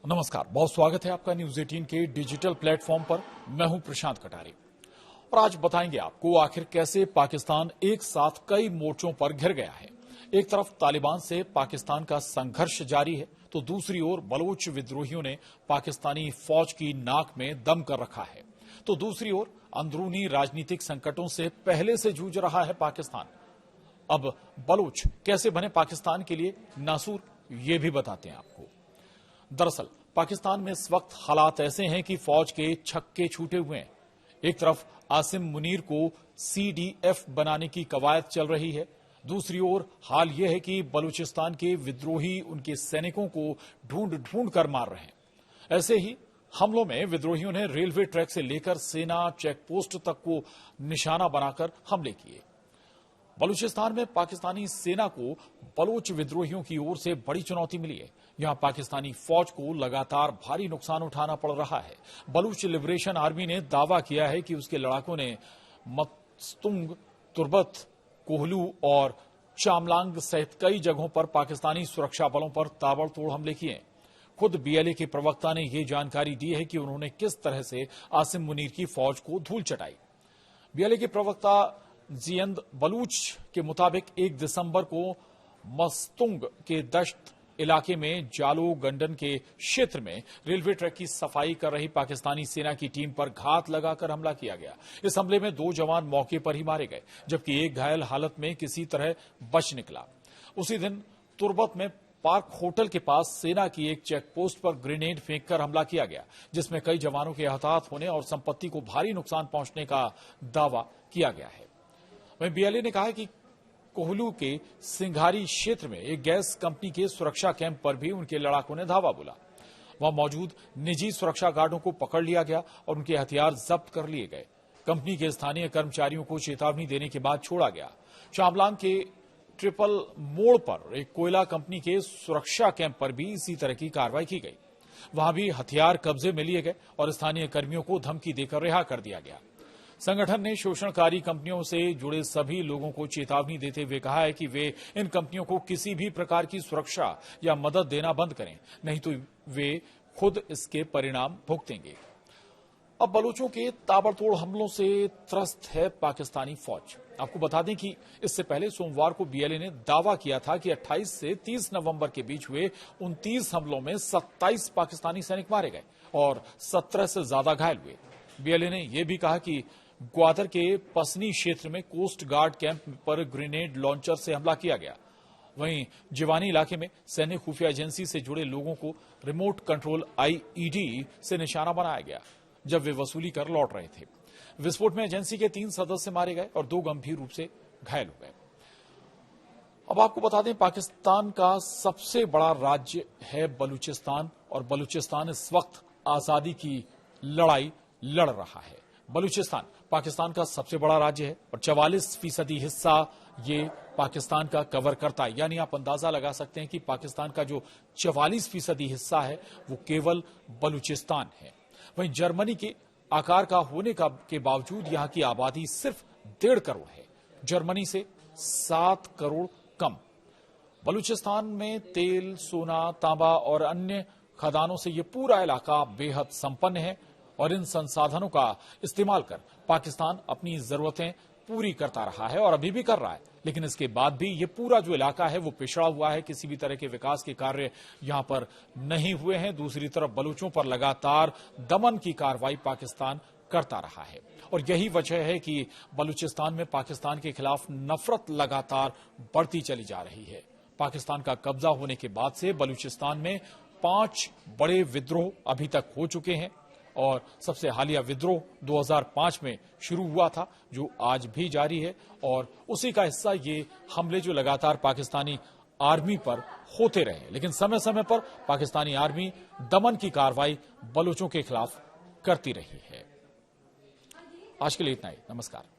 नमस्कार, बहुत स्वागत है आपका न्यूज 18 के डिजिटल प्लेटफॉर्म पर। मैं हूं प्रशांत कटारे और आज बताएंगे आपको आखिर कैसे पाकिस्तान एक साथ कई मोर्चों पर घिर गया है। एक तरफ तालिबान से पाकिस्तान का संघर्ष जारी है, तो दूसरी ओर बलोच विद्रोहियों ने पाकिस्तानी फौज की नाक में दम कर रखा है। तो दूसरी ओर अंदरूनी राजनीतिक संकटों से पहले से जूझ रहा है पाकिस्तान। अब बलोच कैसे बने पाकिस्तान के लिए नासूर, ये भी बताते हैं आपको। दरअसल पाकिस्तान में इस वक्त हालात ऐसे हैं कि फौज के छक्के छूटे हुए हैं। एक तरफ आसिम मुनीर को CDF बनाने की कवायद चल रही है, दूसरी ओर हाल यह है कि बलूचिस्तान के विद्रोही उनके सैनिकों को ढूंढ ढूंढ कर मार रहे हैं। ऐसे ही हमलों में विद्रोहियों ने रेलवे ट्रैक से लेकर सेना चेकपोस्ट तक को निशाना बनाकर हमले किए। बलूचिस्तान में पाकिस्तानी सेना को बलोच विद्रोहियों की ओर से बड़ी चुनौती मिली है। यहां पाकिस्तानी फौज को लगातार भारी नुकसान उठाना पड़ रहा है। बलूच लिबरेशन आर्मी ने दावा किया है कि उसके लड़ाकों ने मस्तुंग, तुर्बत, कोहलू और चामलांग सहित कई जगहों पर पाकिस्तानी सुरक्षा बलों पर ताबड़तोड़ हमले किए। खुद BLA के प्रवक्ता ने यह जानकारी दी है कि उन्होंने किस तरह से आसिम मुनीर की फौज को धूल चटाई। BLA के प्रवक्ता जियंद बलूच के मुताबिक 1 दिसंबर को मस्तुंग के दश्त इलाके में जालो गंडन के क्षेत्र में रेलवे ट्रैक की सफाई कर रही पाकिस्तानी सेना की टीम पर घात लगाकर हमला किया गया। इस हमले में 2 जवान मौके पर ही मारे गए, जबकि एक घायल हालत में किसी तरह बच निकला। उसी दिन तुर्बत में पार्क होटल के पास सेना की एक चेकपोस्ट पर ग्रेनेड फेंककर हमला किया गया, जिसमें कई जवानों के हताहत होने और संपत्ति को भारी नुकसान पहुंचने का दावा किया गया है। वहीं BLA ने कहा है कि कोहलू के सिंघारी क्षेत्र में एक गैस कंपनी के सुरक्षा कैंप पर भी उनके लड़ाकों ने धावा बोला। वहां मौजूद निजी सुरक्षा गार्डों को पकड़ लिया गया और उनके हथियार जब्त कर लिए गए। कंपनी के स्थानीय कर्मचारियों को चेतावनी देने के बाद छोड़ा गया। चामलांग के ट्रिपल मोड़ पर एक कोयला कंपनी के सुरक्षा कैंप पर भी इसी तरह की कार्रवाई की गई। वहां भी हथियार कब्जे में लिए गए और स्थानीय कर्मियों को धमकी देकर रिहा कर दिया गया। संगठन ने शोषणकारी कंपनियों से जुड़े सभी लोगों को चेतावनी देते हुए कहा है कि वे इन कंपनियों को किसी भी प्रकार की सुरक्षा या मदद देना बंद करें, नहीं तो वे खुद इसके परिणाम भुगतेंगे। अब बलूचों के ताबड़तोड़ हमलों से त्रस्त है पाकिस्तानी फौज। आपको बता दें कि इससे पहले सोमवार को BLA ने दावा किया था कि 28 से 30 नवंबर के बीच हुए 29 हमलों में 27 पाकिस्तानी सैनिक मारे गए और 17 से ज्यादा घायल हुए। BLA ने यह भी कहा कि ग्वादर के पसनी क्षेत्र में कोस्ट गार्ड कैंप पर ग्रेनेड लॉन्चर से हमला किया गया। वहीं जिवानी इलाके में सैन्य खुफिया एजेंसी से जुड़े लोगों को रिमोट कंट्रोल IED से निशाना बनाया गया जब वे वसूली कर लौट रहे थे। विस्फोट में एजेंसी के 3 सदस्य मारे गए और 2 गंभीर रूप से घायल हो गए। अब आपको बता दें, पाकिस्तान का सबसे बड़ा राज्य है बलूचिस्तान और बलूचिस्तान इस वक्त आजादी की लड़ाई लड़ रहा है। बलूचिस्तान पाकिस्तान का सबसे बड़ा राज्य है और 44% हिस्सा ये पाकिस्तान का कवर करता है। यानी आप अंदाजा लगा सकते हैं कि पाकिस्तान का जो 44% हिस्सा है वो केवल बलूचिस्तान है। वहीं जर्मनी के आकार का होने के बावजूद यहां की आबादी सिर्फ 1.5 करोड़ है, जर्मनी से 7 करोड़ कम। बलूचिस्तान में तेल, सोना, तांबा और अन्य खदानों से ये पूरा इलाका बेहद संपन्न है और इन संसाधनों का इस्तेमाल कर पाकिस्तान अपनी जरूरतें पूरी करता रहा है और अभी भी कर रहा है। लेकिन इसके बाद भी ये पूरा जो इलाका है वो पिछड़ा हुआ है, किसी भी तरह के विकास के कार्य यहां पर नहीं हुए हैं। दूसरी तरफ बलूचों पर लगातार दमन की कार्रवाई पाकिस्तान करता रहा है और यही वजह है कि बलूचिस्तान में पाकिस्तान के खिलाफ नफरत लगातार बढ़ती चली जा रही है। पाकिस्तान का कब्जा होने के बाद से बलूचिस्तान में 5 बड़े विद्रोह अभी तक हो चुके हैं और सबसे हालिया विद्रोह 2005 में शुरू हुआ था, जो आज भी जारी है और उसी का हिस्सा ये हमले जो लगातार पाकिस्तानी आर्मी पर होते रहे। लेकिन समय समय पर पाकिस्तानी आर्मी दमन की कार्रवाई बलूचों के खिलाफ करती रही है। आज के लिए इतना ही। नमस्कार।